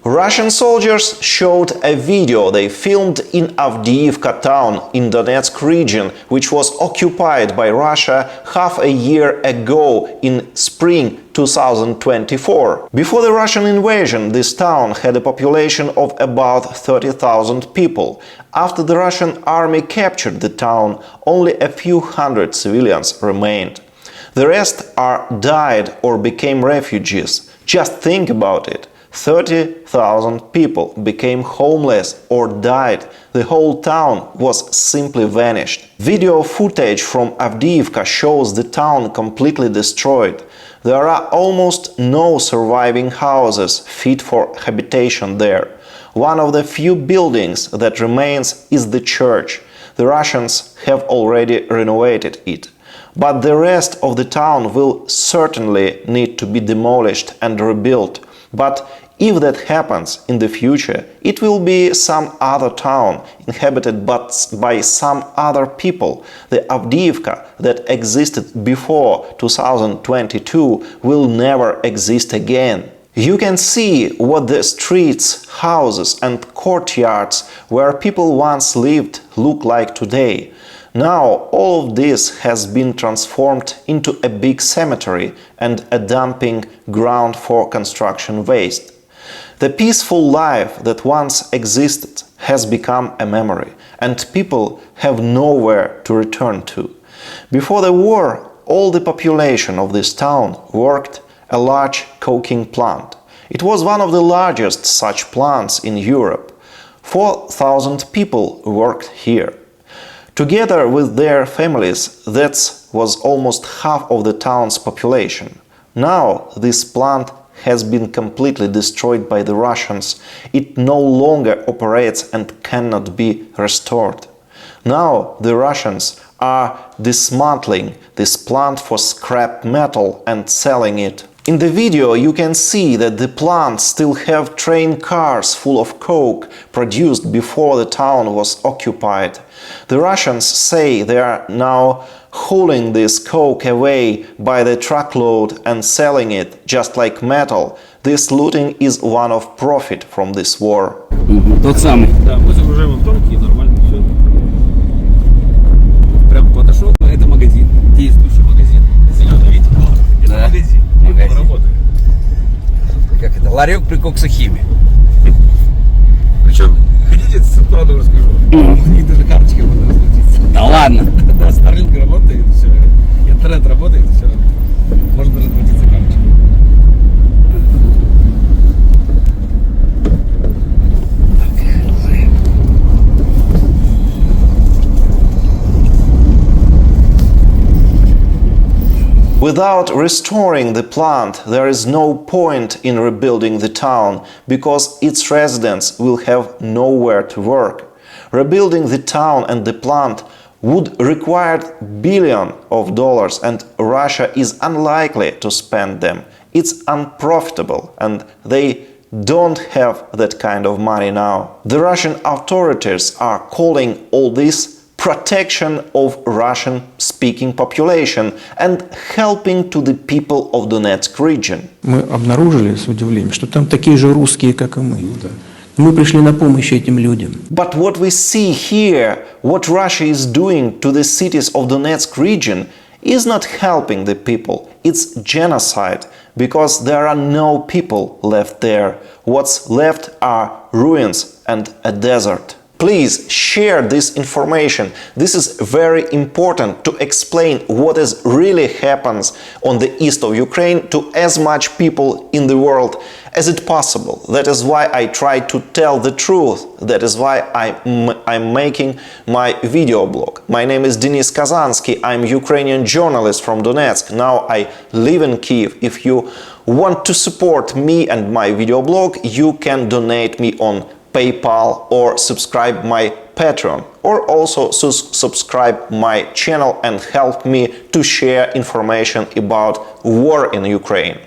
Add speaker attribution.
Speaker 1: Russian soldiers showed a video they filmed in Avdiivka town in Donetsk region, which was occupied by Russia half a year ago in spring 2024. Before the Russian invasion, this town had a population of about 30,000 people. After the Russian army captured the town, only a few hundred civilians remained. The rest are died or became refugees. Just think about it. 30,000 people became homeless or died. The whole town was simply vanished. Video footage from Avdiivka shows the town completely destroyed. There are almost no surviving houses fit for habitation there. One of the few buildings that remains is the church. The Russians have already renovated it. But the rest of the town will certainly need to be demolished and rebuilt. But if that happens in the future, it will be some other town inhabited by some other people. The Avdiivka that existed before 2022 will never exist again. You can see what the streets, houses and courtyards where people once lived look like today. Now all of this has been transformed into a big cemetery and a dumping ground for construction waste. The peaceful life that once existed has become a memory, and people have nowhere to return to. Before the war, all the population of this town worked a large coking plant. It was one of the largest such plants in Europe. 4,000 people worked here. Together with their families, that was almost half of the town's population. Now this plant has been completely destroyed by the Russians. It no longer operates and cannot be restored. Now the Russians are dismantling this plant for scrap metal and selling it. In the video you can see that the plant still have train cars full of coke produced before the town was occupied. The Russians say they are now hauling this coke away by the truckload and selling it just like metal. This looting is one of profit from this war.
Speaker 2: Тот самый. Да, мы загружаем в тонкие, нормально все. Прям подошел, это магазин, действующий магазин. Зеленый, видите? Это да. Магазин. Он работает. Как это? Ларек при коксохимии. Причем, хотите, правду расскажу? У них даже карточка можно разлетиться. Да ладно. Да, Starlink работает, все. Интернет работает, все. Можно разлетиться карточкой.
Speaker 1: Without restoring the plant, there is no point in rebuilding the town, because its residents will have nowhere to work. Rebuilding the town and the plant would require billions of dollars, and Russia is unlikely to spend them. It's unprofitable, and they don't have that kind of money now. The Russian authorities are calling all this protection of Russian-speaking population and helping to the people of Donetsk region.
Speaker 3: Мы обнаружили с удивлением, что там такие же русские, как и мы. Мы пришли на помощь этим людям.
Speaker 1: But what we see here, what Russia is doing to the cities of Donetsk region, is not helping the people. It's genocide, because there are no people left there. What's left are ruins and a desert. Please share this information. This is very important to explain what is really happens on the east of Ukraine to as much people in the world as it possible. That is why I try to tell the truth. That is why I'm making my video blog. My name is Denis Kazansky. I'm Ukrainian journalist from Donetsk. Now I live in Kyiv. If you want to support me and my video blog, you can donate me on PayPal or subscribe my Patreon, or also subscribe my channel and help me to share information about war in Ukraine.